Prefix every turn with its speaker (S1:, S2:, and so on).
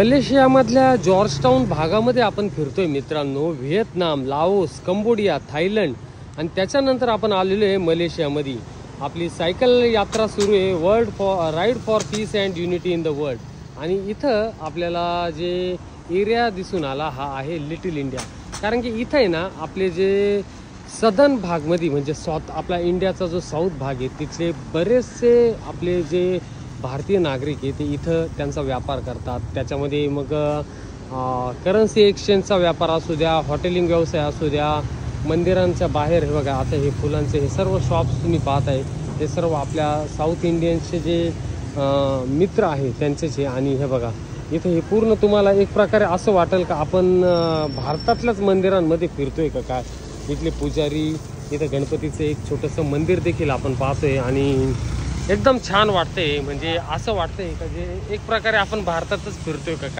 S1: मलेशियामधल्या Georgetown भागामध्ये आपण फिरतोय मित्रांनो। व्हिएतनाम, लाओस, कंबोडिया, थायलंड आणि त्याच्यानंतर आपण आलेलो आहे मलेशियामध्ये। आपली सायकल यात्रा सुरू आहे, world for ride for peace and unity in the world. आणि इथं आपल्याला जे एरिया दिसून आला हा आहे लिटिल इंडिया। कारण की इथं आहे ना आपले जे सदर्न भागमध्ये म्हणजे आपला इंडियाचा जो साऊथ भाग आहे तिथले बरेचसे आपले जे भारतीय नागरिक आहे ते इथं त्यांचा व्यापार करतात। त्याच्यामध्ये मग करन्सी एक्सचेंजचा व्यापार असू द्या, हॉटेलिंग व्यवसाय असू द्या, मंदिरांच्या बाहेर हे बघा आता हे फुलांचे हे सर्व शॉप्स तुम्ही पाहत आहे हे सर्व आपल्या साऊथ इंडियनचे जे मित्र आहे त्यांचेच आहे। आणि हे बघा इथे हे पूर्ण तुम्हाला एक प्रकारे असं वाटेल का आपण भारतातल्याच मंदिरांमध्ये फिरतोय का काय। इथले पुजारी, इथं गणपतीचं एक छोटंसं मंदिर देखील आपण पाहतोय आणि एकदम छान वाटतंय। म्हणजे असं वाटतंय का जे एक प्रकारे आपण भारतातच फिरतोय का।